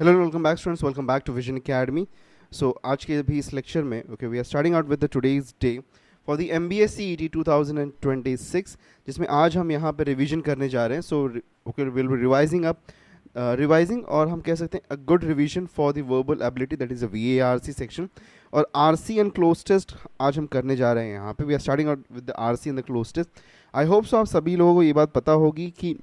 Hello and welcome back students, welcome back to Vision Academy. So आज के भी इस लेक्चर में we are starting out with the today's day for the MBA CET 2026 जिसमें आज हम यहाँ पे रिवीजन करने जा रहे हैं. So we'll be revising और हम कह सकते हैं a good revision for the verbal ability, that is a VARC section, और RC and close test आज हम करने जा रहे हैं. यहाँ पे we are starting out with the RC and the close test. I hope so आप सभी लोगों को ये बात पता होगी कि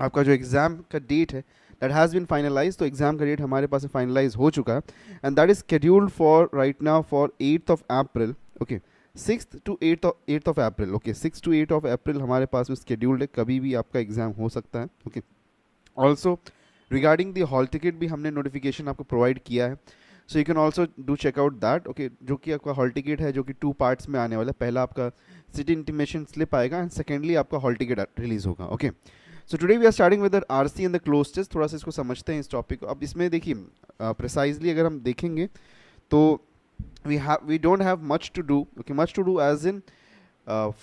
आपका जो एग्ज़ाम का डेट है that has been finalized. तो एग्ज़ाम का डेट हमारे पास फाइनलाइज हो चुका है and that is scheduled for right now for 8th of April. Okay, 6th to 8th of April. Okay, 6th to 8th of April हमारे पास में scheduled है, कभी भी आपका एग्ज़ाम हो सकता है. Okay, also regarding the hall ticket भी हमने notification आपको provide किया है, so you can also do check out that. Okay, जो कि आपका hall ticket है जो कि 2 parts में आने वाला है. पहला आपका city intimation slip आएगा and secondly आपका hall ticket release होगा. Okay, so today we are starting with the RC and the close test. थोड़ा सा इसको समझते हैं इस टॉपिक को. अब इसमें देखिए precisely अगर हम देखेंगे तो we don't have much to do. Okay, much to do as in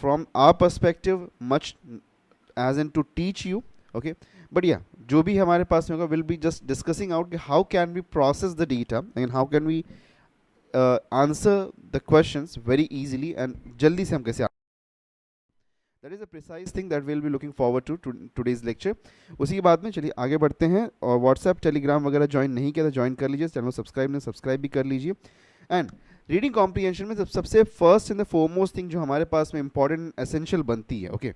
from our perspective, much as in to teach you. Okay, but yeah, जो भी हमारे पास में होगा we'll be just discussing out how can we process the data and how can we answer the questions very easily and जल्दी से हम कैसे. That is a precise thing that we'll be looking forward to today's lecture. उसी के बाद में चलिए आगे बढ़ते हैं. और व्हाट्सएप टेलीग्राम वगैरह ज्वाइन नहीं किया तो ज्वाइन कर लीजिए, चैनल सब्सक्राइब नहीं सब्सक्राइब भी कर लीजिए. एंड रीडिंग कॉम्प्रीहेंशन में सबसे first and the foremost thing जो हमारे पास में इंपॉर्टेंट एसेंशियल बनती है. ओके,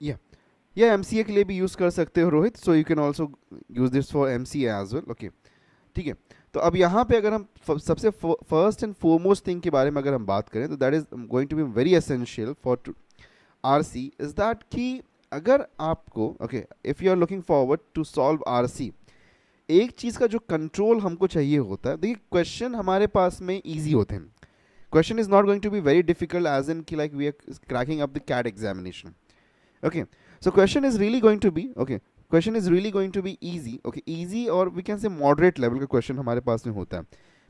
ये एमसीए के लिए भी यूज़ कर सकते हो Rohit, so you can also use this for MCA as well. Okay, ठीक है. तो अब यहाँ पे अगर हम सबसे फर्स्ट एंड फोरमोस्ट थिंग के बारे में अगर हम बात करें तो that is going to be very essential for RC is that कि अगर आपको if you are looking forward to solve RC, एक चीज़ का जो कंट्रोल हमको चाहिए होता है. देखिए क्वेश्चन हमारे पास में इजी होते हैं. Question is not going to be very difficult as in कि like we are cracking up the CAT examination. Okay, so question is really going to be easy. Okay, easy और we can say moderate level का question हमारे पास में होता है.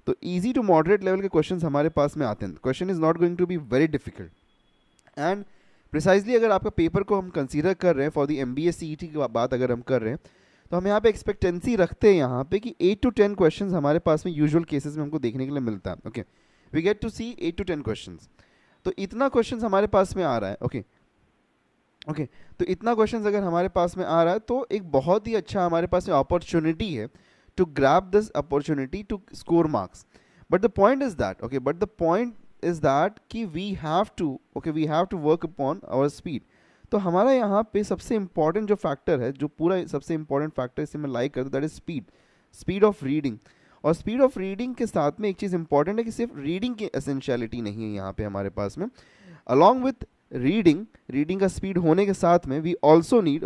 तो easy to moderate level के क्वेश्चन हमारे पास में आते हैं. Question is not going to be very difficult. And precisely अगर आपका पेपर को हम कंसीडर कर रहे हैं फॉर द MBA CET की बात अगर हम कर रहे हैं तो हम यहाँ पे एक्सपेक्टेंसी रखते हैं यहाँ पे कि 8 to 10 क्वेश्चंस हमारे पास में यूजुअल केसेस में हमको देखने के लिए मिलता है. Okay, we get to see 8 to 10 questions. तो इतना क्वेश्चंस हमारे पास में आ रहा है. ओके, तो इतना क्वेश्चंस अगर हमारे पास में आ रहा है तो एक बहुत ही अच्छा हमारे पास में अपॉर्चुनिटी है to grab this opportunity to score marks. But the point is that कि we have to work upon our speed. तो हमारा यहाँ पे सबसे इंपॉर्टेंट जो फैक्टर है, जो पूरा सबसे इंपॉर्टेंट फैक्टर इसे मैं लाइक करता हूँ, that is speed of reading. और स्पीड ऑफ रीडिंग के साथ में एक चीज़ इंपॉर्टेंट है कि सिर्फ रीडिंग की एसेंशियलिटी नहीं है यहाँ पे हमारे पास में. अलॉन्ग विथ रीडिंग का स्पीड होने के साथ में we also need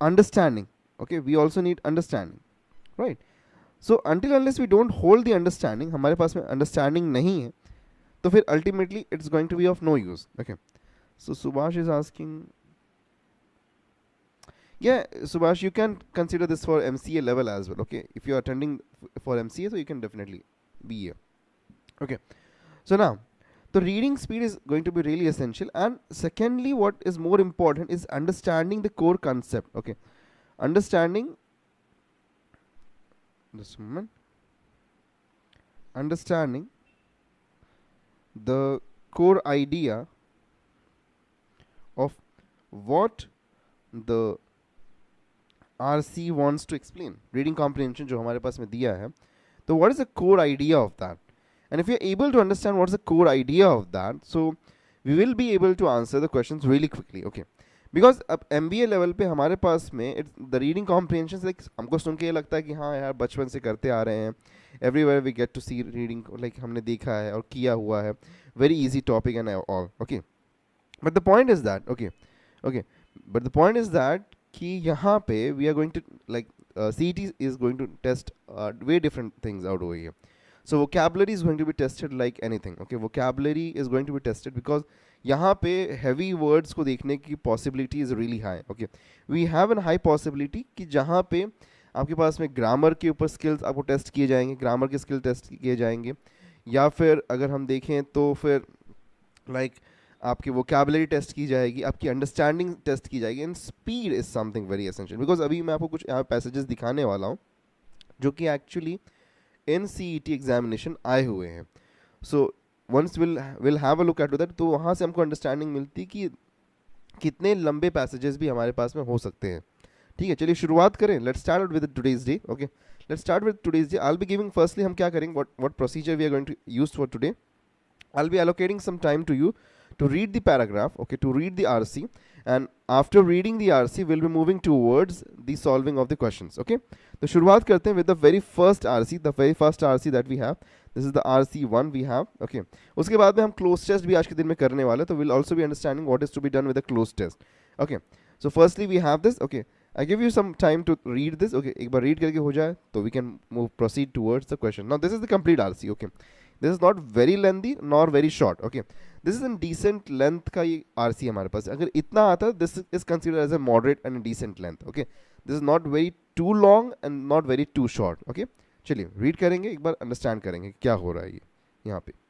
understanding. We also need understanding, right. So until unless we don't hold the understanding, हमारे पास में अंडरस्टैंडिंग नहीं है तो फिर ultimately it's going to be of no use. Okay, so Subhash is asking, yeah Subhash, you can consider this for MCA level as well. Okay, if you are attending for MCA so you can definitely be here. Okay, so now the reading speed is going to be really essential, and secondly what is more important is understanding the core concept. Okay, understanding the core idea of what the RC wants to explain. Reading comprehension जो हमारे पास में दिया है, तो what is the core idea of that? And if you are able to understand what is the core idea of that, so we will be able to answer the questions really quickly. Okay, because अब MBA level पे हमारे पास में the reading comprehension like हमको सुन के ये लगता है कि हाँ यार बचपन से करते आ रहे हैं, everywhere we get to see reading, like हमने देखा है और किया हुआ है, very easy topic and all. Okay, but the point is that कि यहाँ पे we are going to like CET is going to test way different things out over here. So vocabulary is going to be tested like anything. Okay, vocabulary is going to be tested because यहाँ पे heavy words को देखने की possibility is really high. Okay, we have a high possibility कि जहाँ पे आपके पास में ग्रामर के ऊपर स्किल्स आपको टेस्ट किए जाएंगे, ग्रामर के स्किल टेस्ट किए जाएंगे, या फिर अगर हम देखें तो फिर लाइक आपकी वोकैबुलरी टेस्ट की जाएगी, आपकी अंडरस्टैंडिंग टेस्ट की जाएगी, and speed is something very essential, because अभी मैं आपको कुछ यहाँ पैसेजेस दिखाने वाला हूँ जो कि एक्चुअली इन CET एग्जामिनेशन आए हुए हैं. So once will have a look at that, तो वहाँ से हमको अंडरस्टैंडिंग मिलती कि कितने लंबे पैसेजेस भी हमारे पास में हो सकते हैं. ठीक है, चलिए शुरुआत करें. Let's start with today's day. Okay, let's start with today's day. I will be giving firstly हम क्या करेंगे, what procedure we are going to use for today. I'll be allocating some time to you to read the paragraph, okay, to read the RC, and after reading the RC, we'll be moving towards the solving of the questions, okay. तो शुरुआत करते हैं with the very first RC, the very first RC that we have. This is the RC1 we have, okay. उसके बाद में हम close test भी आज के दिन में करने वाले, तो we'll also be understanding what is to be done with the close test, okay. So firstly we have this, okay. I give you some time to read this, okay. एक बार read करके हो जाए तो we can proceed towards the question. Now this is the complete RC, okay. This is not very lengthy nor very short, okay. This is in decent length का ये RC हमारे पास. अगर इतना आता है, this is considered as a moderate and a decent length, okay. This is not very too long and not very too short, okay. चलिए read करेंगे, एक बार understand करेंगे क्या हो रहा है ये यहाँ पे.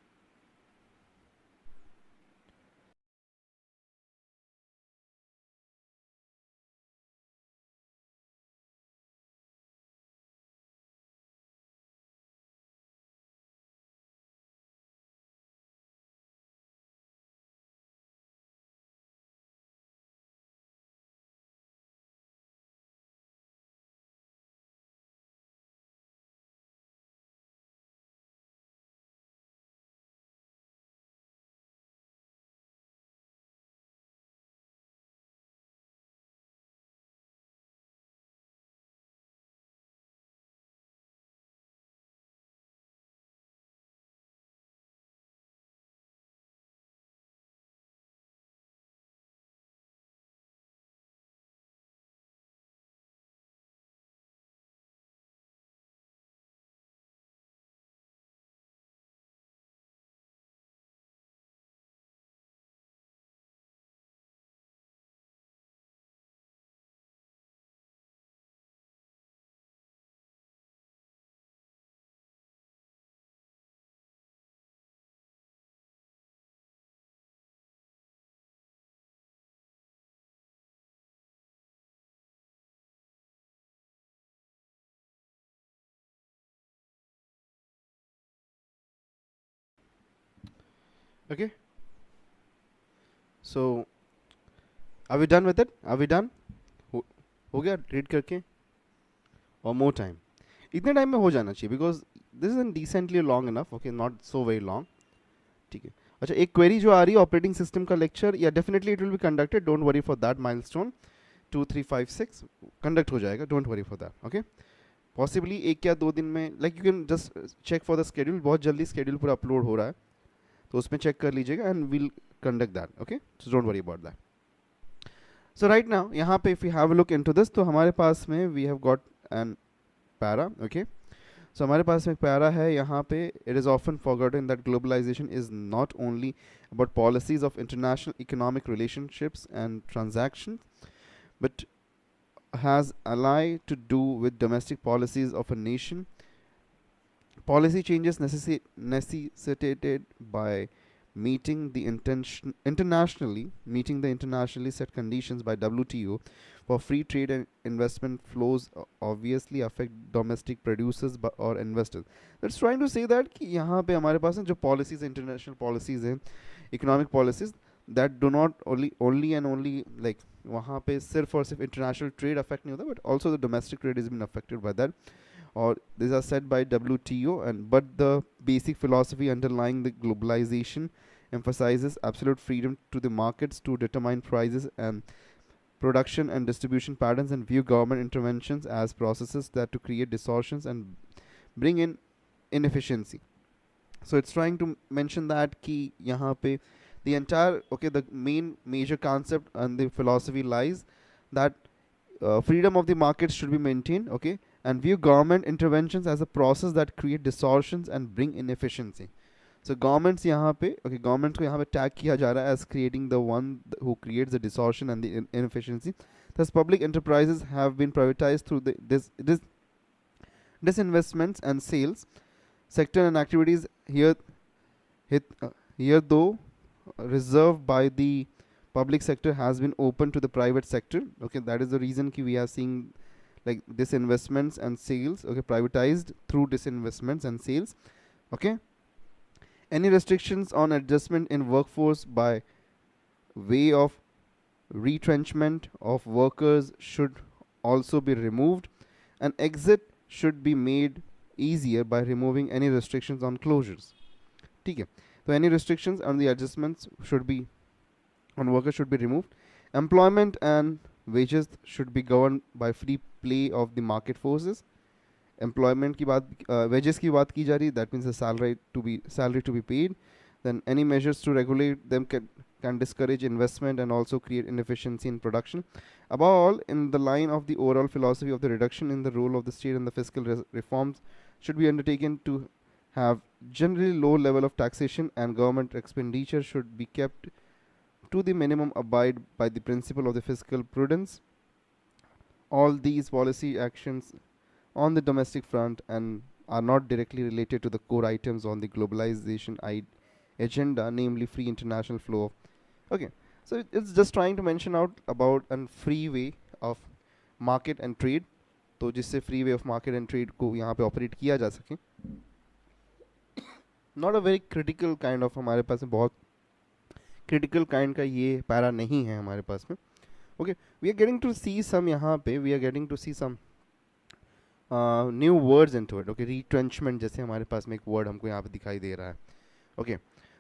Okay, so are we done with it? Are we done? हो गया read करके? Or more time? इतने टाइम में हो जाना चाहिए, because this is decently long enough, okay, not so very long. ठीक है. अच्छा, एक क्वेरी जो आ रही है ऑपरेटिंग सिस्टम का लेक्चर, या definitely it will be conducted, don't worry for that. Milestone 2356 conduct हो जाएगा, don't worry for that, okay. Possibly 1 या 2 दिन में, like you can just check for the schedule, बहुत जल्दी स्केड्यूल पूरा अपलोड हो रहा है, तो उसमें चेक कर लीजिएगा, and will conduct that, okay. So don't worry about that. So right now यहाँ पे if you have a look into this, तो हमारे पास में we have got an para, okay. So हमारे पास में पैरा है यहाँ पे. It is often forgotten that globalisation is not only about policies of international economic relationships and transaction, but has ally to do with domestic policies of a nation. Policy changes necessitated by meeting the internationally set conditions by WTO for free trade and investment flows obviously affect domestic producers or investors. That's trying to say that कि यहाँ पे हमारे पास जो policies, international policies हैं, economic policies, that do not only and only like वहाँ पे सिर्फ और सिर्फ इंटरनेशनल ट्रेड अफेक्ट नहीं होता, but also the domestic trade is been affected by that, और this are set by WTO, and but the basic philosophy underlying the globalisation emphasizes absolute freedom to the markets to determine prices and production and distribution patterns, and view government interventions as processes that to create distortions and bring in inefficiency. So it's trying to mention that ki yahan pe the entire, okay, the main major concept and the philosophy lies that freedom of the markets should be maintained, okay, and view government interventions as a process that create distortions and bring inefficiency. So governments यहाँ पे, okay, governments को यहाँ पे tag किया जा रहा है as creating the one who creates the distortion and the inefficiency. Thus public enterprises have been privatized through this disinvestments and sales sector and activities here though reserved by the public sector has been open to the private sector. Okay, that is the reason ki we are seeing like disinvestments and sales, okay, privatized through disinvestments and sales. Okay, any restrictions on adjustment in workforce by way of retrenchment of workers should also be removed, and exit should be made easier by removing any restrictions on closures. ठीक है, तो any restrictions on the adjustments should be on workers should be removed. Employment and wages should be governed by free play of the market forces. Employment की बात, wages की बात की जा रही, that means the salary to be paid. Then any measures to regulate them can discourage investment and also create inefficiency in production. Above all, in the line of the overall philosophy of the reduction in the role of the state and the fiscal reforms should be undertaken to have generally low level of taxation, and government expenditure should be kept to the minimum, abide by the principle of the fiscal prudence. All these policy actions on the domestic front and are not directly related to the core items on the globalization agenda, namely free international flow. Okay, so it's just trying to mention out about a free way of market and trade, तो जिससे free way of market and trade को यहाँ पे operate किया जा सके. Not a very critical kind of, हमारे पास में बहुत critical kind का ये पैरा नहीं है हमारे पास में. Okay, we are getting to see some यहाँ पे, we are getting to see some new words into it. Okay, retrenchment जैसे हमारे पास में एक word हमको यहाँ पे दिखाई दे रहा है. Okay,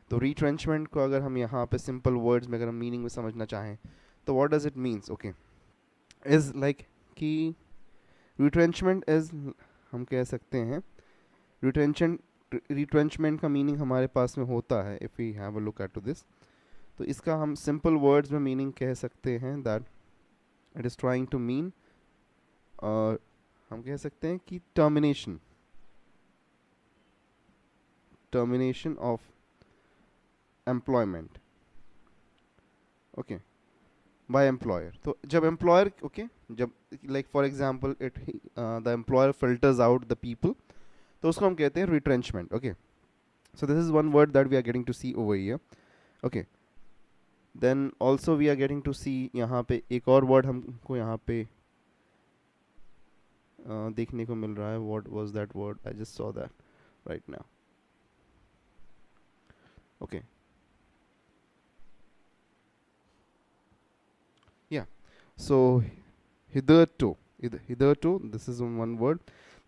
तो retrenchment को अगर हम यहाँ पे simple words में अगर हम meaning में समझना चाहें, तो what does it means? Okay, is like कि retrenchment is, हम कह सकते हैं retrenchment का meaning हमारे पास में होता है, if we have a look at to this, तो इसका हम simple words में meaning कह सकते हैं that it is trying to mean, हम कह सकते हैं कि termination of employment, okay, by employer. तो जब employer, okay, जब like for example the employer filters out the people, तो उसको हम कहते हैं retrenchment. Okay, so this is one word that we are getting to see over here. Okay, then also we are getting to see यहाँ पे एक और word हमको यहाँ पे देखने को मिल रहा है. What was that word? I just saw that right now. Okay, yeah, so hitherto, this is one word.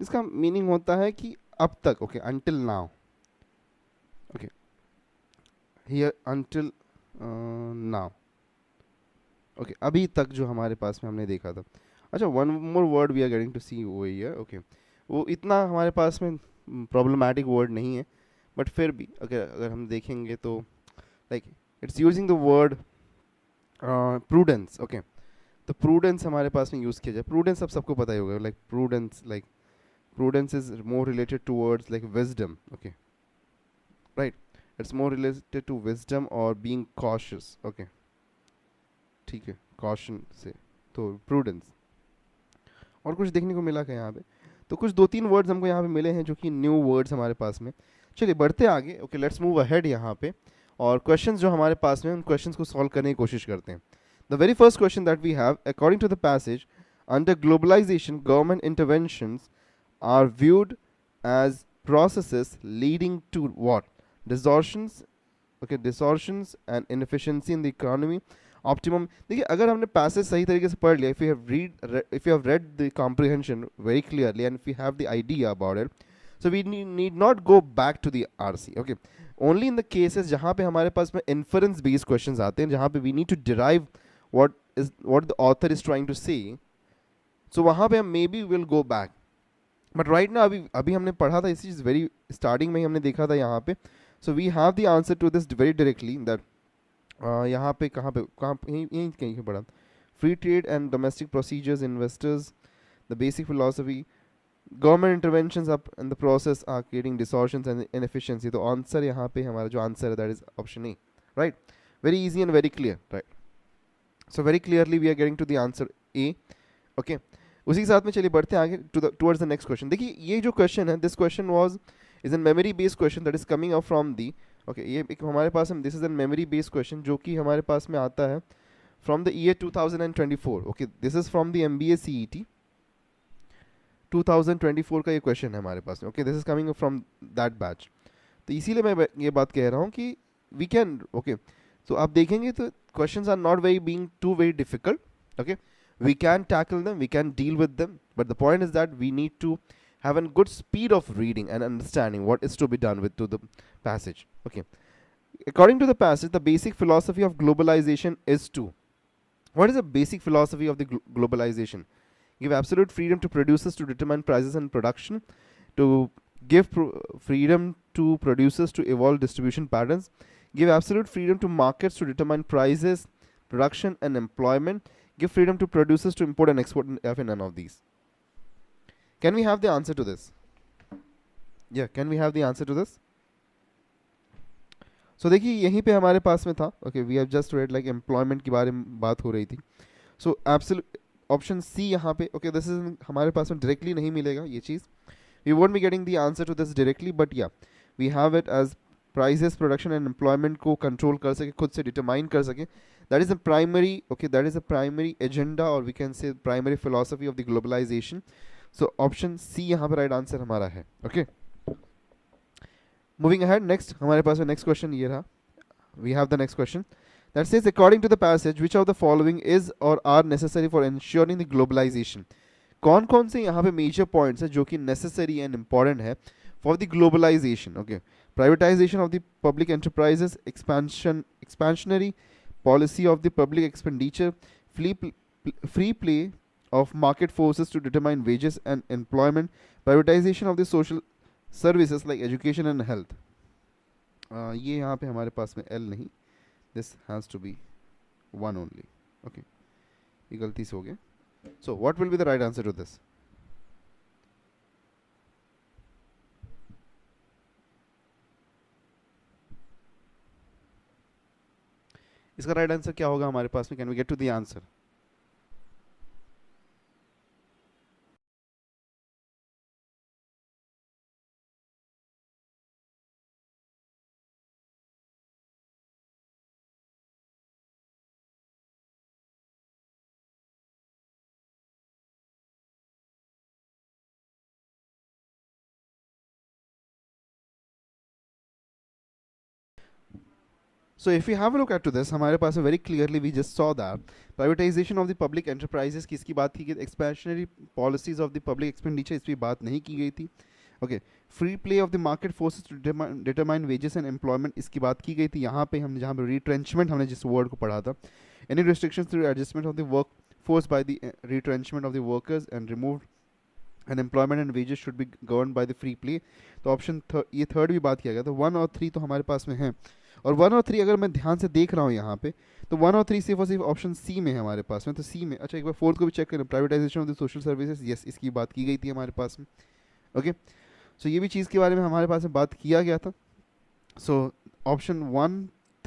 इसका meaning होता है कि अब तक. Okay, until now. Okay, here until now. Okay, अभी तक जो हमारे पास में हमने देखा था. अच्छा, one more word we are getting to see over here. Okay, वो इतना हमारे पास में problematic word नहीं है, but फिर भी अगर हम देखेंगे तो like it's using the word prudence. Okay, तो prudence हमारे पास में use किया जाए. Prudence अब सबको पता ही होगा. Like prudence is more related towards like wisdom. Okay, right, it's more related to wisdom or being cautious. Okay, ठीक है, caution से तो prudence. और कुछ देखने को मिला क्या यहाँ पे? तो कुछ 2-3 वर्ड्स हमको यहाँ पे मिले हैं जो कि न्यू वर्ड्स हमारे पास में. चलिए बढ़ते आगे. ओके, लेट्स मूव अहेड यहाँ पे, और क्वेश्चंस जो हमारे पास में उन क्वेश्चंस को सॉल्व करने की कोशिश करते हैं. The very first question that we have, according to the passage, under globalisation government interventions are viewed as processes leading to what? Distortions. Okay, distortions and inefficiency in the economy. Optimum. देखिए, अगर हमने passage सही तरीके से पढ़ लिया, if you have read the comprehension very clearly and if you have the idea about it, so we need not go back to the RC. Okay, only in the cases जहाँ पे हमारे पास में inference based questions आते हैं, जहाँ पे we need to derive what the author is trying to say, so वहाँ पे हम maybe will go back, but right now अभी हमने पढ़ा था, इसी very starting में ही हमने देखा था यहाँ पे. So we have the answer to this very directly, that यहाँ पे कहाँ यहीं कहीं पढ़ा. Free trade and domestic procedures, investors, the basic philosophy, government interventions up in the process are creating distortions and inefficiency. तो आंसर यहाँ पे हमारा जो आंसर है that is option A. Right, very easy and very clear. Right, so very clearly we are getting to the answer A. Okay, उसी के साथ में चलिए बढ़ते हैं आगे टुवर्ड्स द नेक्स्ट क्वेश्चन. देखिए, ये जो क्वेश्चन है, this question is an memory based question that is coming up from the okay ये एक हमारे पास में, this is an memory based question जो कि हमारे पास में आता है from the year 2024. Okay this is from the MBA CET 2024 का ये क्वेश्चन है हमारे पास में. Okay this is coming from that batch. तो इसीलिए मैं ये बात कह रहा हूँ कि वी कैन, ओके तो आप देखेंगे तो questions are not very being to very difficult. Okay we can tackle them, we can deal with them, but the point is that we need to have a good speed of reading and understanding what is to be done with to the passage. Okay, according to the passage, the basic philosophy of globalization is to, what is the basic philosophy of the globalization? Give absolute freedom to producers to determine prices and production, to give freedom to producers to evolve distribution patterns, give absolute freedom to markets to determine prices, production and employment, give freedom to producers to import and export, and none of these. Can we have the answer to this? Yeah, can we have the answer to this? So देखिए यहीं पे हमारे पास में था. Okay, we have just read like employment के बारे में बात हो रही थी. So absolute option C यहाँ पे, okay this is हमारे पास में directly नहीं मिलेगा ये चीज़. We won't be getting the answer to this directly, but yeah, we have it as prices, production and employment को control कर सके, खुद से determine कर सके. That is the primary, okay, that is the primary agenda, or we can say primary philosophy of the globalization. So option C यहाँ पे right answer हमारा है. Okay. Moving ahead, next हमारे पास में next question ये रहा. We have the next question that says, according to the passage, which of the following is or are necessary for ensuring the globalization? कौन कौन से यहाँ पे major points है जो कि necessary and important है for the globalization? Okay, privatization of the public enterprises, expansionary policy of the public expenditure, free play of market forces to determine wages and employment, privatization of the social services like education and health. ये यहाँ पे हमारे पास में L नहीं, this has to be one only. Okay, ये गलती से हो गया. So what will be the right answer to this? इसका राइट आंसर क्या होगा हमारे पास में? Can we get to the answer? So if we have a look at to this, हमारे पास very clearly we just saw that privatization of the public enterprises किसकी बात की गई? Expansionary policies of the public expenditure इस पर बात नहीं की गई थी. Okay, free play of the market forces to determine wages and employment इसकी बात की गई थी. यहाँ पे हमने जहाँ पे retrenchment हमने जिस word को पढ़ा था, any restrictions through adjustment of the workforce by the retrenchment of the workers and removed and employment and wages should be governed by the free play. तो ऑप्शन ये थर्ड भी बात किया गया. तो 1 और 3 तो हमारे पास में है, और 1 और 3 अगर मैं ध्यान से देख रहा हूँ यहाँ पे, तो 1 और 3 सिर्फ और सिर्फ ऑप्शन सी में है हमारे पास में. तो सी में, अच्छा एक बार फोर्थ को भी चेक करें, privatisation of the social services, yes इसकी बात की गई थी हमारे पास में. ओके सो ये भी चीज़ के बारे में हमारे पास में बात किया गया था. सो ऑप्शन 1,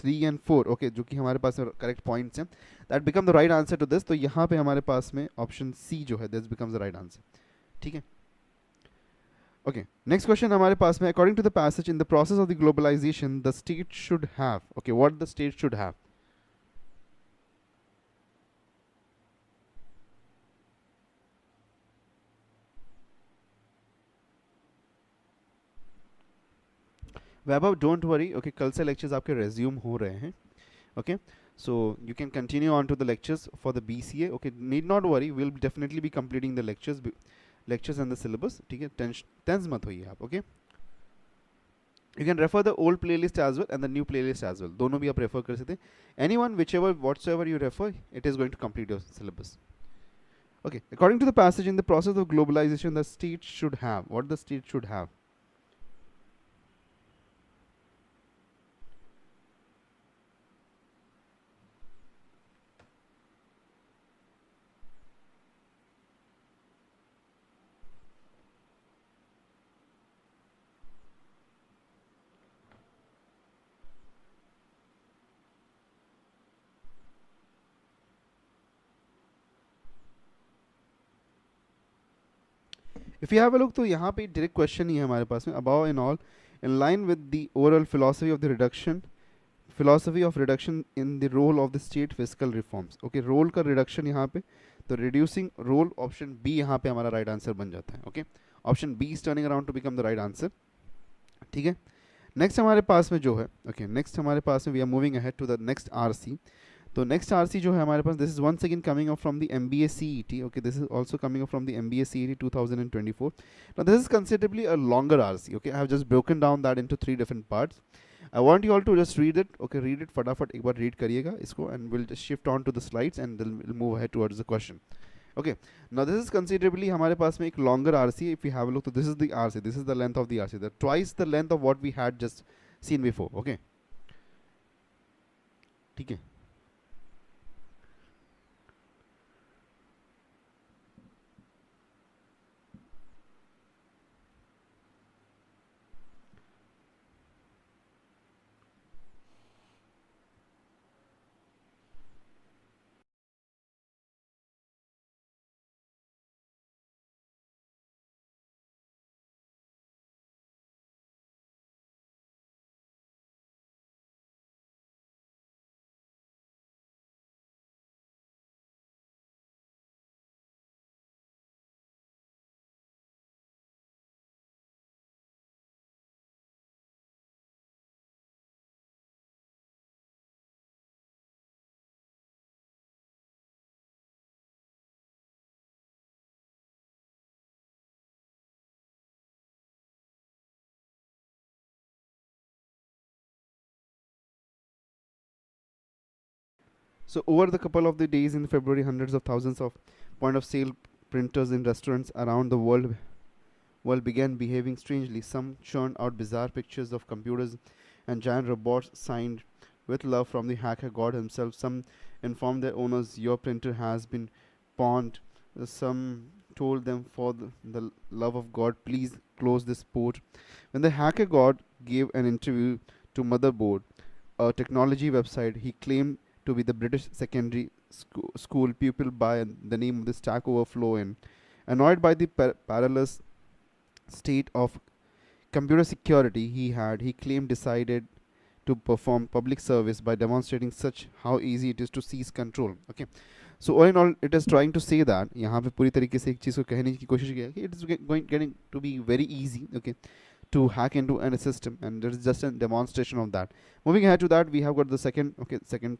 3 एंड 4 ओके जो कि हमारे पास करेक्ट पॉइंट्स हैं, that become the right answer to this. तो यहाँ पे हमारे पास में ऑप्शन सी जो है, this becomes the right answer. ठीक है. Okay, next question हमारे पास में, according to the passage, in the process of the globalization, the state should have, okay, what the state should have? Vaibhav don't worry, okay, कल से lectures आपके resume हो रहे हैं. Okay, so you can continue on to the lectures for the BCA. Okay, need not worry, we'll definitely be completing the lectures and the syllabus. ठीक है, tense मत होइए आप. Okay, you can refer the old playlist as well and the new playlist as well. दोनों भी आप refer कर सकते हैं. Anyone, whichever, whatsoever you refer, it is going to complete your syllabus. Okay, according to the passage, in the process of globalization, the state should have, what the state should have? If you have a look, तो यहाँ पे direct question ही है हमारे पास में. above in all, in line with the overall philosophy of reduction in the role of the state fiscal reforms. Okay, role का reduction यहाँ पे, तो reducing role option B यहाँ पे हमारा right answer बन जाता है. Okay, option B is turning around to become the right answer. ठीक है. Next हमारे पास में जो है, okay, next हमारे पास में we are moving ahead to the next RC. तो next RC जो है हमारे पास, this is once again coming up from the MBA CET. Okay, this is also coming up from the MBA CET 2024. Now this is considerably a longer RC. Okay, I have just broken down that into 3 different parts. I want you all to just read it. Okay, read it फटाफट एक बार read करिएगा इसको, and we'll just shift on to the slides and then we'll move ahead towards the question. Okay, now this is considerably हमारे पास में एक longer RC. If you have a look, so this is the RC. This is the length of the RC. That twice the length of what we had just seen before. Okay, ठीक है. So over the couple of the days in February, hundreds of thousands of point of sale printers in restaurants around the world began behaving strangely. Some churned out bizarre pictures of computers and giant robots signed with love from the hacker god himself. Some informed their owners, your printer has been pawned. Some told them, for the love of God, please close this port. When the hacker god gave an interview to Motherboard, a technology website, he claimed to be the British secondary school pupil by the name of the Stack Overflow, and annoyed by the perilous state of computer security he claimed decided to perform public service by demonstrating such how easy it is to seize control. Okay, so all in all, it is trying to say that यहाँ पे पूरी तरीके से एक चीज़ को कहने की कोशिश किया कि it is getting to be very easy, okay, to hack into a system, and there is just a demonstration of that. Moving ahead to that, we have got the second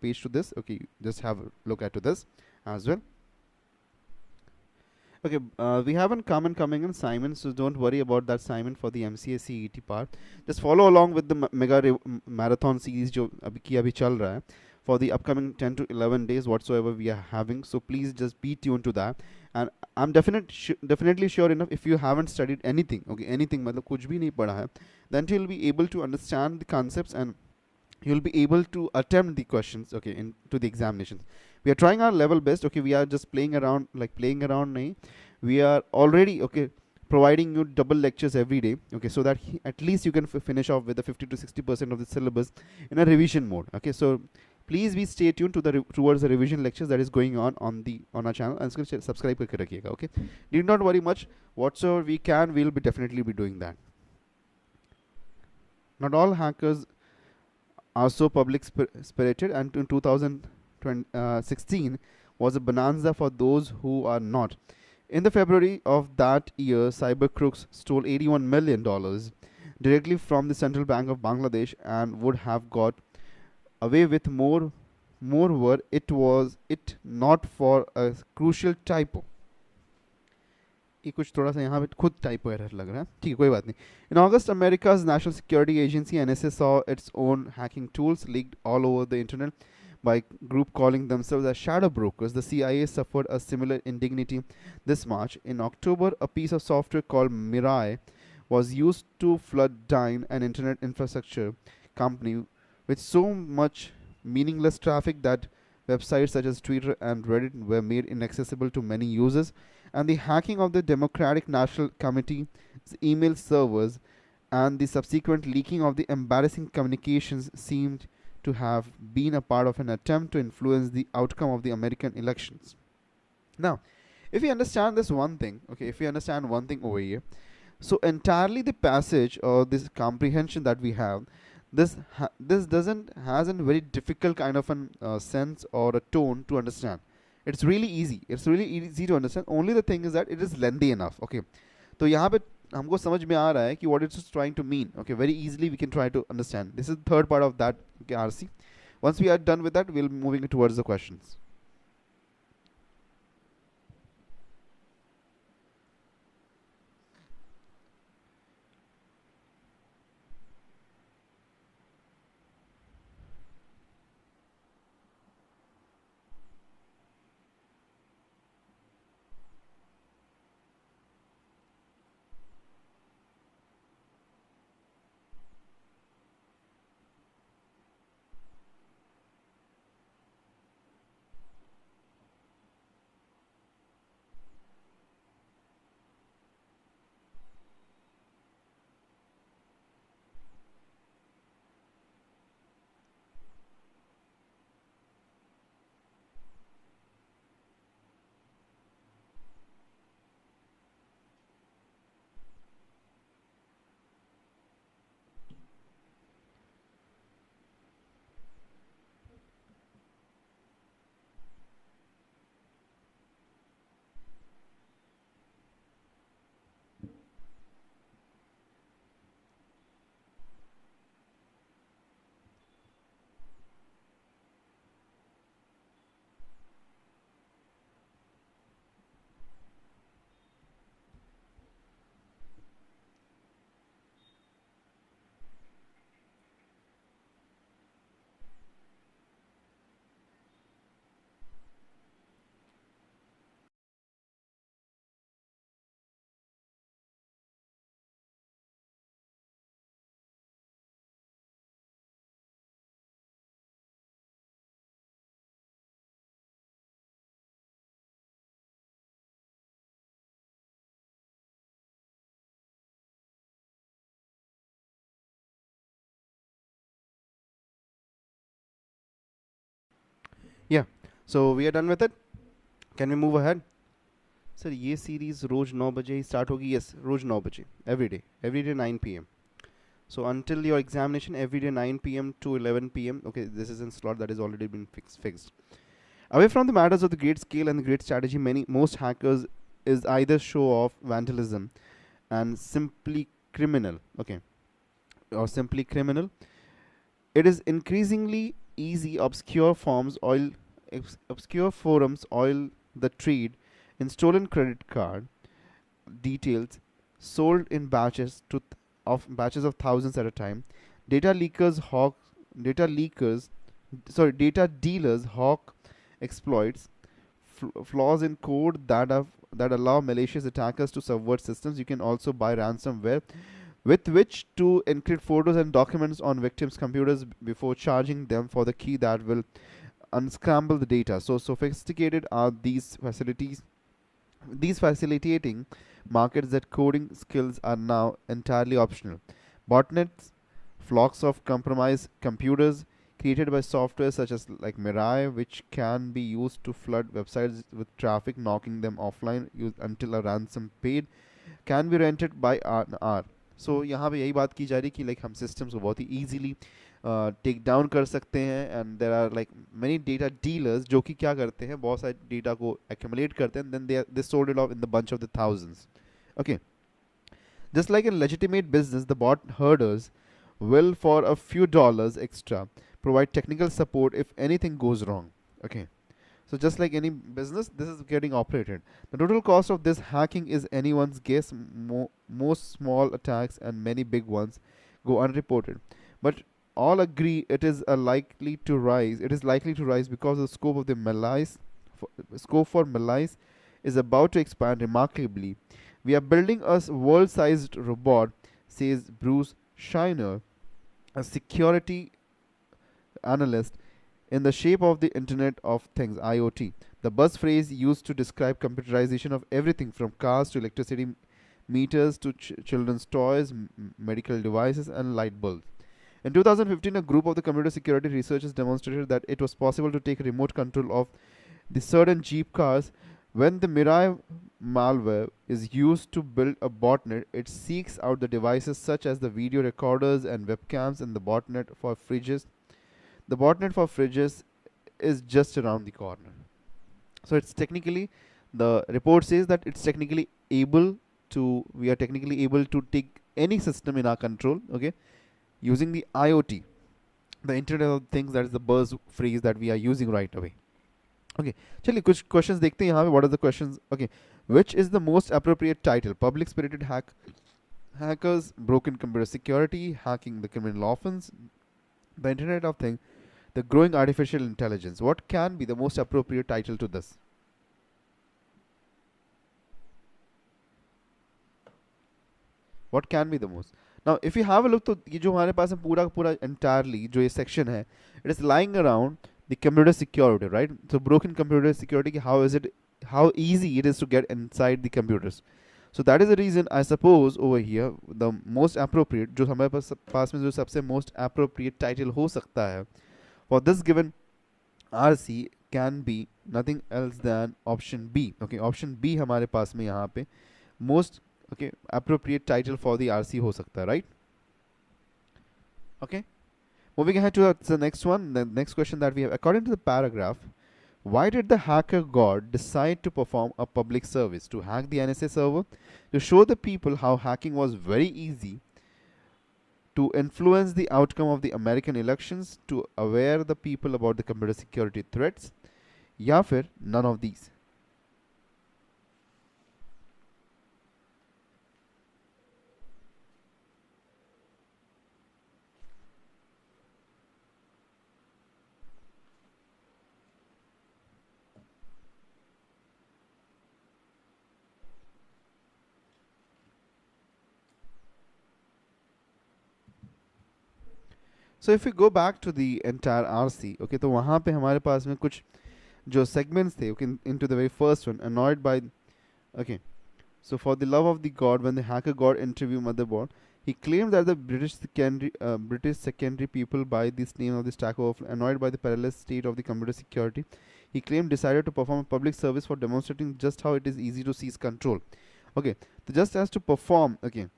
page to this. Okay, just have a look at to this as well. Okay, we have a comment coming in, Simon, so don't worry about that, Simon, for the MCA CET part. Just follow along with the mega marathon series जो अभी चल रहा है for the upcoming 10 to 11 days whatsoever we are having. So please just be tuned to that. And I'm definitely sure enough, if you haven't studied anything, okay, anything मतलब कुछ भी नहीं पढ़ा है, then you'll be able to understand the concepts and you'll be able to attempt the questions, okay, into the examinations. We are trying our level best. Okay, we are just playing around, like playing around nahi. We are already, okay, providing you double lectures every day, okay, so that at least you can finish off with the 50 to 60% of the syllabus in a revision mode. Okay, so please be stay tuned to towards the revision lectures that is going on our channel, and subscribe करके रखिएगा. Okay, need not worry much. Whatsoever we can, we'll be definitely be doing that. Not all hackers are so public spirited, and in 2016 was a bonanza for those who are not. In the February of that year, cyber crooks stole $81 million directly from the Central Bank of Bangladesh and would have got away with more were it not for a crucial typo. ये कुछ थोड़ा सा यहाँ पे खुद typo error लग रहा है, ठीक है, कोई बात नहीं. In August, America's National Security Agency NSA saw its own hacking tools leaked all over the internet by group calling themselves as shadow brokers. The CIA suffered a similar indignity this March. In October, a piece of software called Mirai was used to flood Dyn, an internet infrastructure company, with so much meaningless traffic that websites such as Twitter and Reddit were made inaccessible to many users. And the hacking of the Democratic National Committee's email servers and the subsequent leaking of the embarrassing communications seemed to have been a part of an attempt to influence the outcome of the American elections. Now, if you understand this one thing, okay, if you understand one thing over here, So entirely the passage or this comprehension that we have, this doesn't has a very difficult kind of an sense or a tone to understand. It's really easy. It's really easy to understand. Only the thing is that it is lengthy enough. Okay. तो यहाँ पे हमको समझ में आ रहा है कि what it's trying to mean. Okay, very easily we can try to understand. This is the third part of that. Okay, RC. Once we are done with that, we'll moving towards the questions. Yeah. So we are done with it. Can we move ahead? Sir ये series रोज 9 बजे ही start होगी. Yes, रोज 9 बजे, every day 9 p.m. So until your examination, every day 9 p.m. to 11 p.m. Okay, this is a slot that has already been fixed. Away from the matters of the great scale and the great strategy, most hackers is either show off, vandalism, and simply criminal. Okay, or simply criminal. It is increasingly easy. Obscure forums oil the trade in stolen credit card details sold in batches of thousands at a time. Data leakers hawk data dealers hawk exploits flaws in code that allow malicious attackers to subvert systems. You can also buy ransomware with which to encrypt photos and documents on victims' computers before charging them for the key that will unscramble the data. So sophisticated are these facilitating markets that coding skills are now entirely optional. Botnets, flocks of compromised computers created by software such as like Mirai, which can be used to flood websites with traffic, knocking them offline until a ransom paid, can be rented by an hour. So यहाँ पे यही बात की जा रही कि like हम systems को बहुत ही easily टेक डाउन कर सकते हैं. And there are like many data dealers जो कि क्या करते हैं, बहुत सारे डेटा को एक्यूमुलेट करते हैं, then they sold it off in the bunch of the thousands. Okay, just like a legitimate business, the bot herders will, for a few dollars extra, provide technical support if anything goes wrong. Okay, so just like any business, this is getting operated. The total cost of this hacking is anyone's guess. Most small attacks and many big ones go unreported, but all agree it is likely to rise. It is likely to rise because the scope of the scope for malice is about to expand remarkably. We are building a world-sized robot, says Bruce Shiner, a security analyst, in the shape of the Internet of Things (IoT), the buzz phrase used to describe computerization of everything from cars to electricity meters to children's toys, medical devices, and light bulbs. In 2015, a group of the computer security researchers demonstrated that it was possible to take remote control of the certain Jeep cars When the Mirai malware is used to build a botnet, it seeks out the devices such as the video recorders and webcams in the botnet for fridges. The botnet for fridges is just around the corner. So it's technically, the report says that it's technically able to, we are technically able to take any system in our control, okay, using the IoT, the Internet of Things, that is the buzz phrase that we are using right away. Okay, चलिए कुछ questions देखते हैं यहाँ पे. What are the questions? Okay, which is the most appropriate title? Public spirited hackers, broken computer security, hacking the criminal offense, the Internet of Things, the growing artificial intelligence. What can be the most appropriate title to this? What can be the most? Now, if you have a look, तो ये जो हमारे पास है पूरा पूरा entirely जो ये section है, it is lying around the computer security, right? So broken computer security, how easy it is to get inside the computers. So that is the reason I suppose over here the most appropriate, जो हमारे पास में जो सबसे most appropriate title हो सकता है for this given RC can be nothing else than option B. Okay, option B हमारे पास में यहाँ पे most appropriate title for the RC हो सकता है, right? Okay. Moving ahead to the next one, the next question that we have. According to the paragraph, why did the hacker god decide to perform a public service? To hack the NSA server, to show the people how hacking was very easy, to influence the outcome of the American elections, to aware the people about the computer security threats, या फिर none of these? So if we go back to the entire RC, okay, तो वहाँ पे हमारे पास में कुछ जो segments थे, okay, into the very first one, annoyed by, okay, so for the love of the god, when the hacker got interview motherboard, he claimed that the British secondary people by this name of the Stack Overflow, annoyed by the perilous state of the computer security, he claimed decided to perform a public service for demonstrating just how it is easy to seize control. Okay, so just as to perform, okay,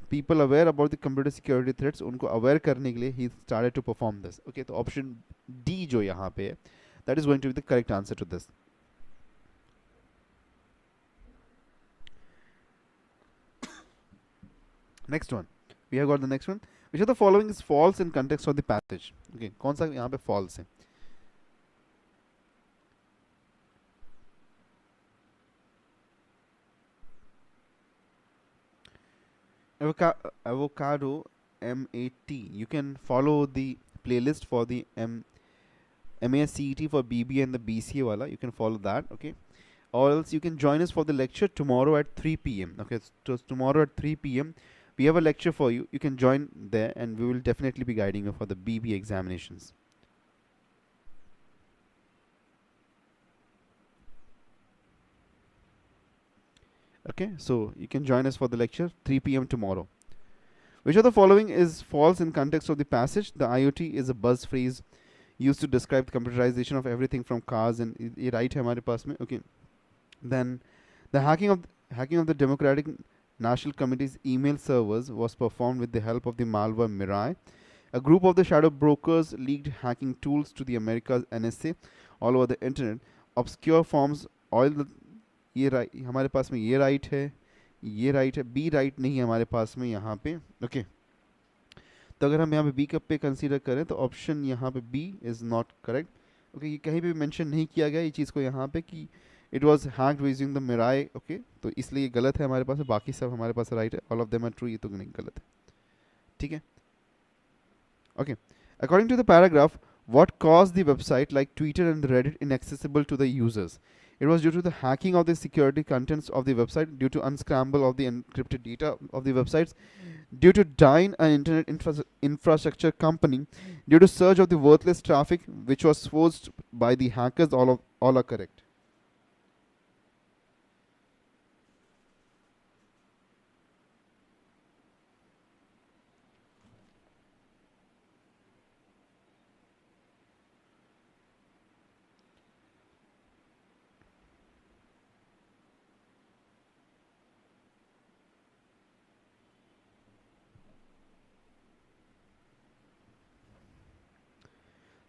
people aware about the computer security threats, उनको aware करने के लिए he started to perform this. Okay, तो option D जो यहाँ पे है, that is going to be the correct answer to this. Next one, we have got the next one. Which of the following is false in context of the passage? Okay, कौन सा यहाँ पे false है? Avocado MAT. You can follow the playlist for the MAS CET for BBA and the BCA wala. You can follow that, okay? Or else you can join us for the lecture tomorrow at 3 p.m. Okay, so tomorrow at 3 p.m. we have a lecture for you. You can join there, and we will definitely be guiding you for the BBA examinations. Okay, so you can join us for the lecture 3 p.m. tomorrow. Which of the following is false in context of the passage? The IoT is a buzz phrase used to describe the computerization of everything from cars, and ये right है हमारे पास में. Okay, then the hacking of the Democratic National Committee's email servers was performed with the help of the malware Mirai. A group of the shadow brokers leaked hacking tools to the America's NSA all over the internet. Obscure forms all the, ये right हमारे पास में ये right है, ये right है, B right नहीं है हमारे पास में यहाँ पे. Okay, तो अगर हम यहाँ पे B कब पे कंसीडर करें तो ऑप्शन यहाँ पे B is not correct. Okay, ये कहीं पे मेंशन नहीं किया गया ये चीज़ को यहाँ पे कि it was hacked using the Mirai. Okay, तो इसलिए ये गलत है हमारे पास, बाकी सब हमारे पास राइट है. All of them are true, ये तो नहीं गलत है. ठीक है. Okay, according to the paragraph, what caused the website like Twitter and Reddit inaccessible to the users? It was due to the hacking of the security contents of the website, due to unscramble of the encrypted data of the websites, due to Dyn, an internet infrastructure company, due to surge of the worthless traffic which was forced by the hackers. All are correct.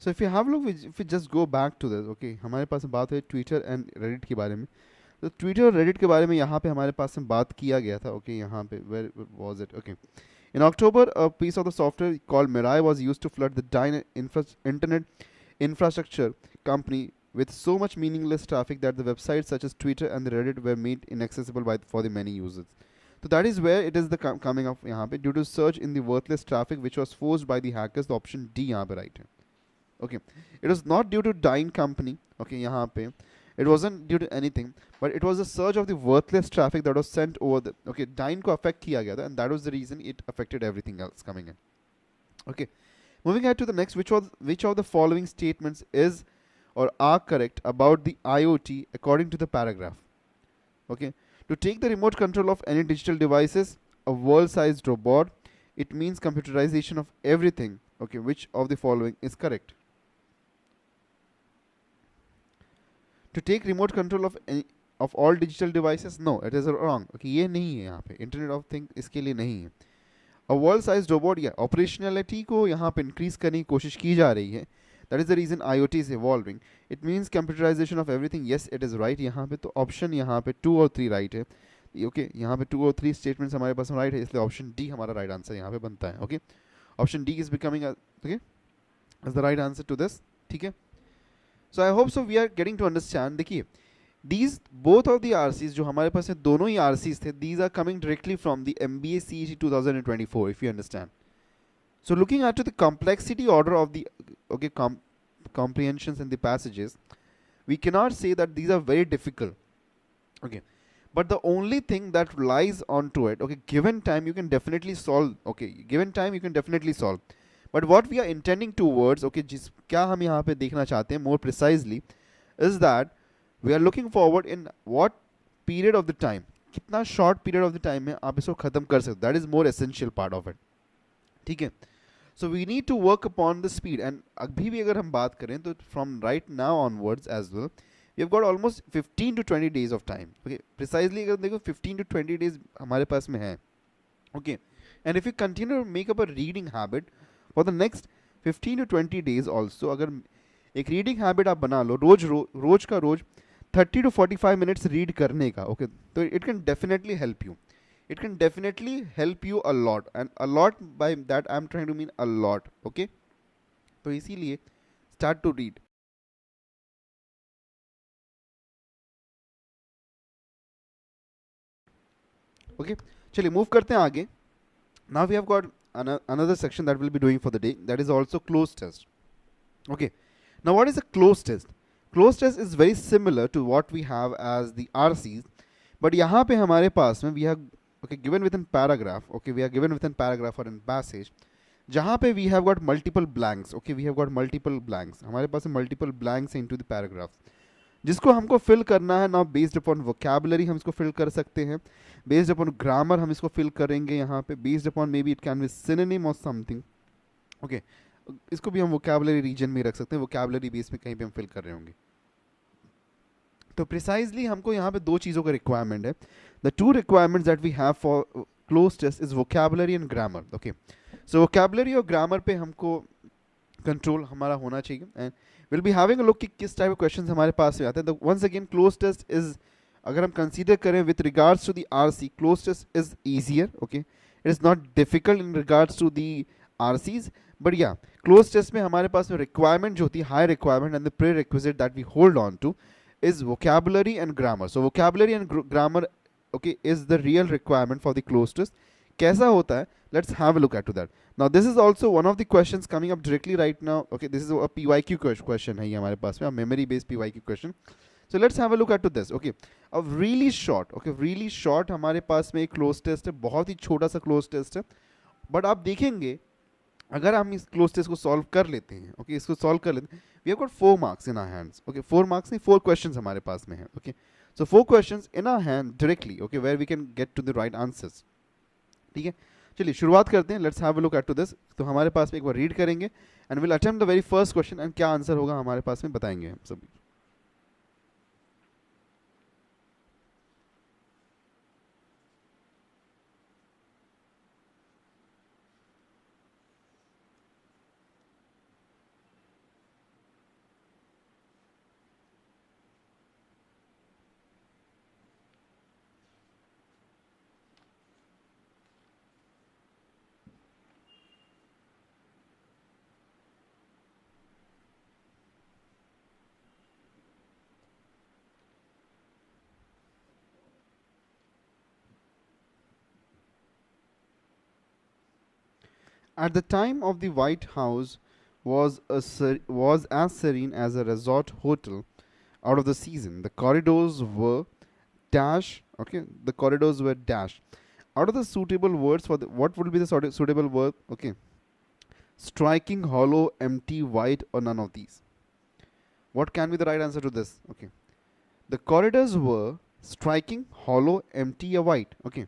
So if you have look, if you just go back to this, okay, हमारे पास बात है Twitter and Reddit के बारे में. तो Twitter और Reddit के बारे में यहाँ पे हमारे पास में बात किया गया था. ओके, यहाँ पे where was it? Okay, in October, a piece of the software called Mirai was used to flood the internet infrastructure company with so much meaningless traffic that the websites such as Twitter and the Reddit were made inaccessible for the many users. So that is where it is the coming of यहाँ पे, due to surge in the worthless traffic which was forced by the hackers. The option D यहाँ पे right है. Okay, it was not due to dying company. Okay, यहाँ पे it wasn't due to anything, but it was a surge of the worthless traffic that was sent over the, okay, dying को affect किया गया था, and that was the reason it affected everything else coming in. Okay, moving ahead to the next, which of the following statements is or are correct about the IoT according to the paragraph? Okay, to take the remote control of any digital devices, a world-sized robot, it means computerization of everything. Okay, which of the following is correct? To take remote control of all digital devices, no, it is wrong. Okay, ये नहीं है यहाँ पे. Internet of Things इसके लिए नहीं है. A world-sized robot, या operationality को यहाँ पे increase करने की कोशिश की जा रही है. That is the reason IoT is evolving. It means computerization of everything. Yes, it is right. यहाँ पे तो option यहाँ पे 2 और 3 right है. Okay, यहाँ पे 2 और 3 statements हमारे पास right है, इसलिए option D हमारा right answer यहाँ पे बनता है. Okay, option D is becoming okay as the right answer to this. ठीक है. So I hope so we are getting to understand. देखिए, these both of the RCs जो हमारे पास है, दोनों ही RCs थे, these are coming directly from the MBA CET 2024, if you understand. So looking at the complexity order of the comprehensions and the passages, we cannot say that these are very difficult. Okay, but the only thing that lies onto it, okay, given time you can definitely solve. Okay, given time you can definitely solve. But what we are intending towards, okay, जिस क्या हम यहाँ पे देखना चाहते हैं more precisely, is that we are looking forward in what period of the time, कितना short period of the time में आप इसको खत्म कर सकते. That is more essential part of it. ठीक है. So we need to work upon the speed, and अभी भी अगर हम बात करें तो from right now onwards as well, we have got almost 15 to 20 days of time. Okay, precisely अगर देखो 15 to 20 days हमारे पास में है. Okay, and if you continue to make up a reading habit for the next 15 to 20 days also, अगर एक reading habit आप बना लो, रोज का रोज 30 to 45 मिनट्स रीड करने का, ओके, तो it can definitely help you. It can definitely help you a lot, and a lot by that I am trying to mean a lot. Okay, तो इसीलिए start to read. Okay, चलिए move करते हैं आगे. Now we have got another section that we'll be doing for the day, that is also close test. Okay, now what is a close test? Close test is very similar to what we have as the RCs, but यहाँ पे हमारे पास में we have, okay, given within paragraph, okay, we are given within paragraph or in passage, जहाँ पे we have got multiple blanks. Okay, we have got multiple blanks, हमारे पास multiple blanks into the paragraphs, जिसको हमको fill करना है. Now based upon vocabulary हम इसको fill कर सकते हैं, बेस्ड अपॉन ग्रामर हम इसको फिल करेंगे यहाँ पे, based upon may be it can be synonym और समथिंग. ओके, इसको भी हम वोकैबुलरी रीजन में रख सकते हैं, वोकैबुलरी बेस में कहीं पे हम फिल कर रहे होंगे. तो प्रिसाइजली हमको यहाँ पे दो चीज़ों का रिक्वायरमेंट है. The two requirements that we have for close test is vocabulary and grammar. Okay, so vocabulary और ग्रामर पे हमको कंट्रोल हमारा होना चाहिए, and will be having a look कि किस टाइप ऑफ क्वेश्चंस हमारे पास में आते हैं. तो once again close test is, अगर हम कंसीडर करें with regards to the RC, close test is easier. Okay, it is not difficult in regards to the RCs, but yeah close test में हमारे पास में रिक्वायरमेंट जो होती है, high requirement and the prerequisite that we hold on to is vocabulary and grammar. So vocabulary and grammar, okay, is the real requirement for the close test. कैसा होता है? Let's have a look at to that. Now this is also one of the questions coming up directly right now. Okay, this is a PYQ question है ये हमारे पास में, a memory based PYQ question. So let's have a look at to this. Okay, a really short, okay, really short हमारे पास में एक close test है, बहुत ही छोटा सा close test है, but आप देखेंगे अगर हम इस क्लोज टेस्ट को सॉल्व कर लेते हैं, ओके, इसको सॉल्व कर लेते हैं, we have got 4 marks in our hands. Okay, 4 marks नहीं, 4 क्वेश्चंस हमारे पास में है. Okay, so 4 questions in our hand directly, okay, where we can get to the right answers. ठीक है, चलिए शुरुआत करते हैं. Let's have a look at to this. तो हमारे पास में एक बार रीड करेंगे and will attempt the very first question, and क्या आंसर होगा हमारे पास में बताएंगे हम सभी. At the time of the White House was as serene as a resort hotel out of the season. The corridors were dash. Okay, the corridors were dash. Out of the suitable words for the, what would be the suitable word? Okay, striking, hollow, empty, white, or none of these. What can be the right answer to this? Okay, the corridors were striking, hollow, empty, or white. Okay,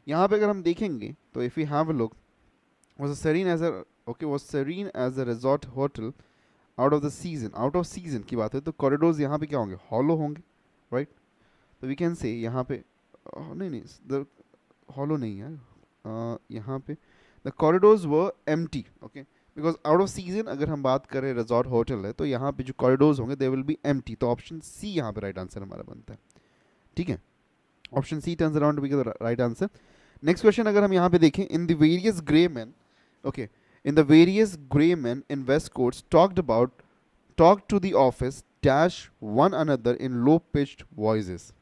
यहाँ पे अगर हम देखेंगे तो if we have a look, was serene as a resort hotel out of the season. Out of season की बात है तो corridors यहाँ पे क्या होंगे? Hollow होंगे, right? तो we can say यहाँ पे नहीं the hollow नहीं है यहाँ पे the corridors were empty. Okay, because out of season अगर हम बात करें resort hotel है तो यहाँ पे जो corridors होंगे they will be empty. तो option C यहाँ पे right answer हमारा बनता है. ठीक है, option C turns around to be the right answer. Next question अगर हम यहाँ पे देखें, in the various grey men, okay, in the various grey men in waistcoats talked to the office dash one another in low pitched voices.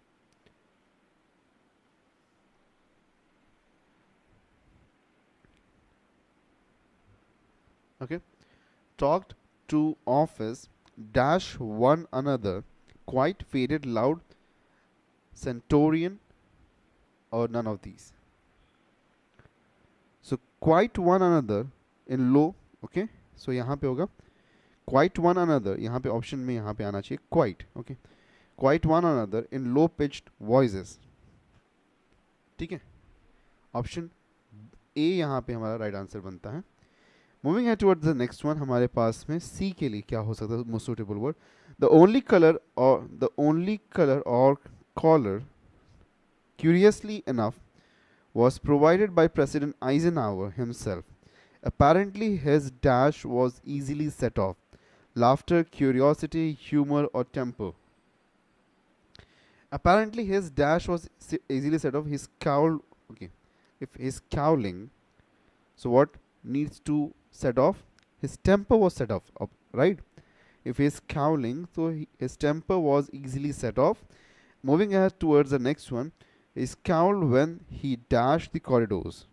Okay, talked to office dash one another, quite faded, loud, Centaurian, or none of these. So quite one another in low. Okay, so यहाँ पे होगा quite one another. यहाँ पे option में यहाँ पे आना चाहिए quite. Okay, quite one another in low pitched voices. ठीक है, option A यहाँ पे हमारा right answer बनता है. Moving ahead towards the next one, हमारे पास में C के लिए क्या हो सकता है most suitable word? The only color or color, curiously enough, was provided by President Eisenhower himself. Apparently his dash was easily set off. Laughter, curiosity, humor, or temper. Apparently his dash was easily set off. His scowl. Okay, if he's scowling, so what needs to set off? His temper was set off, right? If he's scowling, so his temper was easily set off. Moving ahead towards the next one, he scowled when he dashed the corridors.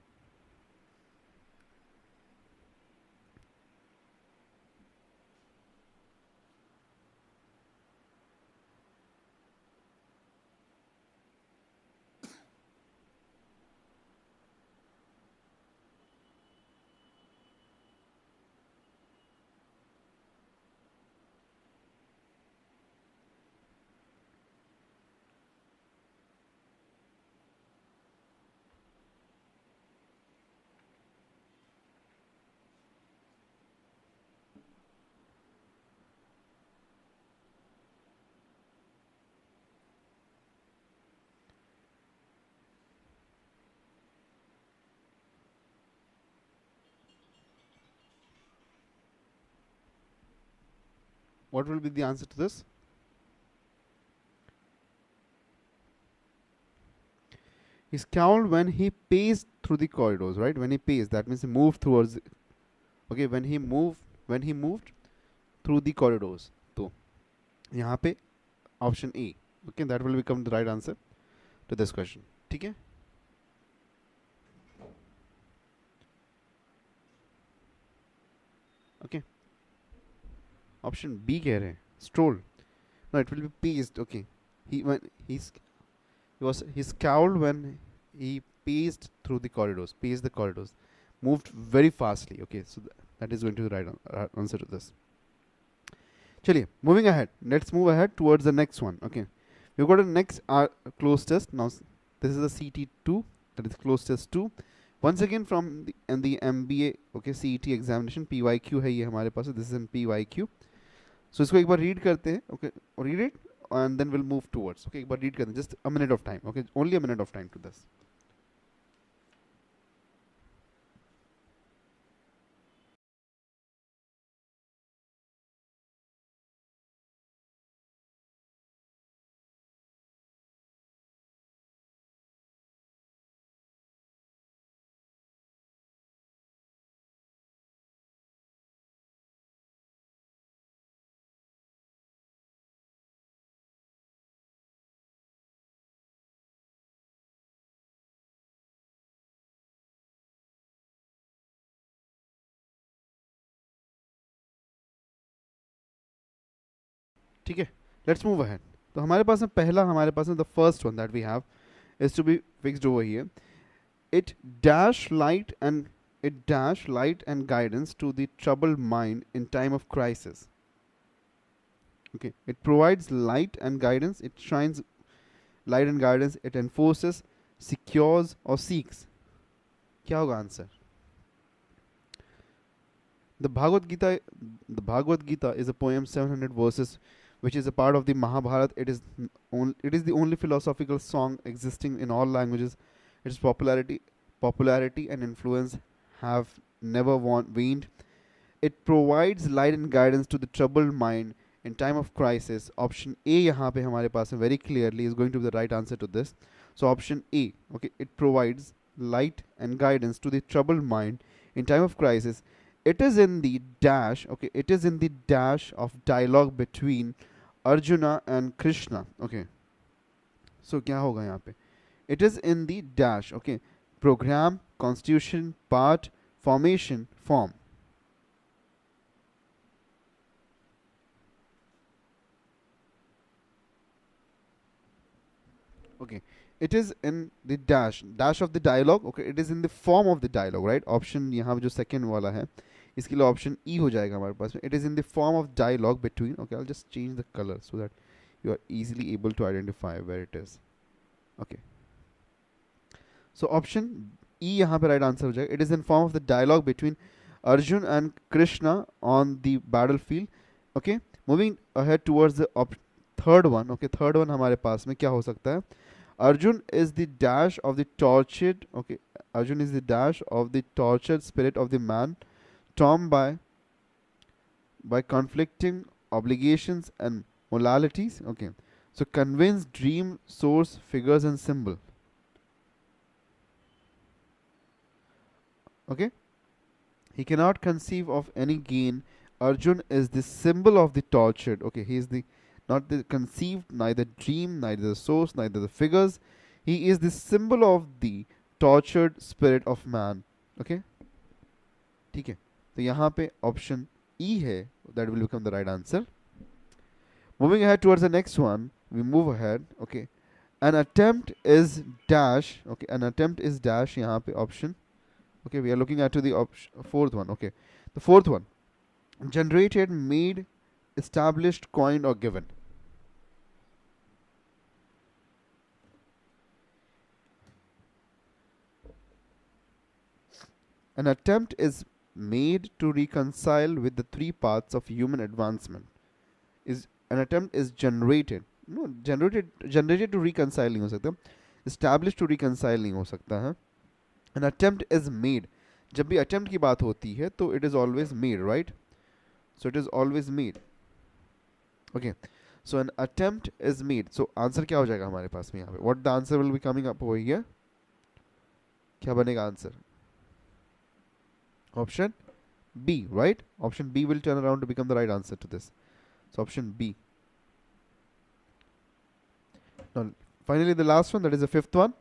What will be the answer to this? He scowled when he paced through the corridors, right? When he paced, that means he moved towards. Okay, when he moved through the corridors. तो यहाँ पे option A. Okay, that will become the right answer to this question. ठीक है? Okay. Option B कह रहे हैं. Stroll. No, it will be paced. Okay. He scowled when he paced through the corridors. Paced the corridors. Moved very fastly. Okay, so that is going to be the right answer to this. Chaliye, moving ahead. Let's move ahead towards the next one. Okay, we've got a next close test. Now this is the CT2, that is close test 2. Once again from the MBA, okay, CET examination, PYQ है ये हमारे पास. This is in PYQ. So इसको एक बार read करते हैं. Okay, read it and then we'll move towards. Okay, एक बार read करते हैं. Just a minute of time. Okay, only a minute of time to this. ठीक है, लेट्स मूव अहेड। तो हमारे पास में पहला, हमारे पास में the first one that we have is to be fixed over here. It dash light and it dash light and guidance to the troubled mind in time of crisis. Okay, it provides light and guidance, it shines light and guidance, it enforces, secures or seeks. क्या होगा answer? The Bhagavad Gita is a poem 700 verses which is a part of the Mahabharata. It is the only philosophical song existing in all languages. Its popularity and influence have never waned. It provides light and guidance to the troubled mind in time of crisis. Option A यहाँ पे हमारे पास में very clearly is going to be the right answer to this. So option A, okay, it provides light and guidance to the troubled mind in time of crisis. It is in the dash, okay, it is in the dash of dialogue between Arjuna and Krishna. Okay, so क्या होगा यहाँ पे? It is in the dash, okay, program, constitution, part, formation, form. Okay, it is in the dash of the dialogue. Okay, it is in the form of the dialogue, right? Option यहाँ जो second वाला है, इसके लिए option E हो जाएगा हमारे पास में. It is in the form of dialogue between. Okay, I'll just change the color so that you are easily able to identify where it is. Okay, so option E यहाँ पे right answer हो जाएगा. It is in form of the dialogue between Arjun and Krishna on the battlefield. Okay, moving ahead towards the third one. Okay, third one हमारे पास में क्या हो सकता है? Arjun is the dash of the tortured. Okay, Arjun is the dash of the tortured spirit of the man, torn by conflicting obligations and moralities. Okay, so convince, dream, source, figures and symbol. Okay, he cannot conceive of any gain. Arjun is the symbol of the tortured. Okay, he is the not the conceived, neither dream, neither the source, neither the figures. He is the symbol of the tortured spirit of man. Okay, ठीक है, तो यहाँ पे option E है, that will become the right answer. Moving ahead towards the next one, we move ahead. Okay, an attempt is dash. Okay, an attempt is dash. यहाँ पे option. Okay, we are looking at to the fourth one. Okay, the fourth one, generated, made, established, coined or given. An attempt is made to reconcile with the three paths of human advancement. Is an attempt is generated. No, generated to reconcile नहीं हो सकता. Established to reconcile नहीं हो सकता है. An attempt is made. जब भी attempt की बात होती है तो it is always made, right? So it is always made. Okay, so an attempt is made. So answer क्या हो जाएगा हमारे पास में यहाँ पे? What the answer will be coming up over here? क्या बनेगा answer? Option B, right? Option B will turn around to become the right answer to this. So option B. Now finally the last one, that is the fifth one.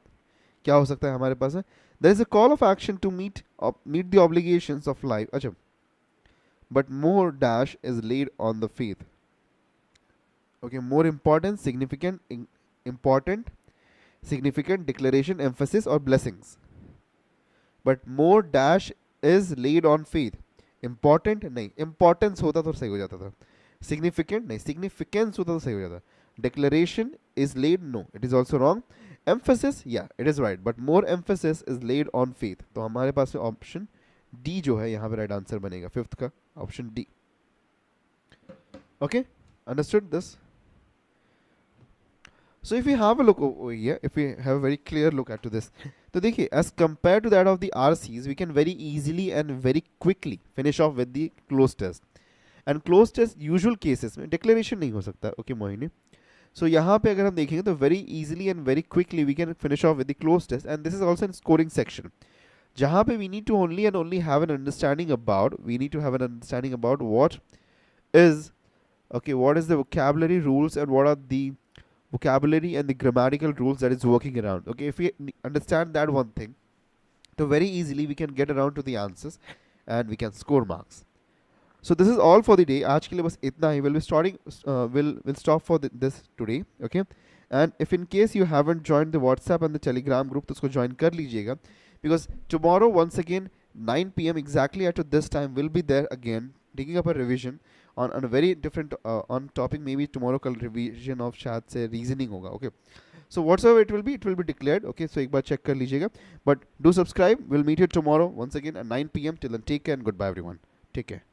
क्या हो सकता है हमारे पास में? There is a call of action to meet the obligations of life. अच्छा, but more dash is laid on the faith. Okay, more important, significant, declaration, emphasis or blessings. But more dash is laid on faith. Important नहीं, importance होता तो सही हो जाता था. Significant नहीं, significance होता तो सही हो जाता. Declaration is laid, no, it is also wrong. Emphasis, yeah, it is right, but more emphasis is laid on faith. तो हमारे पास में option D जो है यहाँ पे right answer बनेगा, fifth का option D. Okay, understood this? So if we have a look over here, if we have a very clear look at to this, तो देखिए, as compared to that of the RCs, we can very easily and very quickly finish off with the close test. And close test usual cases में declaration नहीं हो सकता. Okay, Mohini. So यहाँ पे अगर हम देखेंगे तो very easily and very quickly we can finish off with the close test, and this is also in scoring section. जहाँ पे we need to only and only have an understanding about, what is, okay, what is the vocabulary rules and what are the vocabulary and the grammatical rules that is working around. Okay, if we understand that one thing, so very easily we can get around to the answers and we can score marks. So this is all for the day. आज के लिए बस इतना ही. We'll be starting. We'll stop for this today. Okay. And if in case you haven't joined the WhatsApp and the Telegram group, तो उसको join कर लीजिएगा. Because tomorrow once again 9 p.m. exactly at this time we'll be there again taking up a revision on a very different on topic. Maybe tomorrow कल revision of शायद से reasoning होगा. Okay. So whatsoever it will be declared. Okay, so एक बार check कर लीजिएगा. But do subscribe. We'll meet you tomorrow once again at 9 p.m. Till then, take care and goodbye everyone. Take care.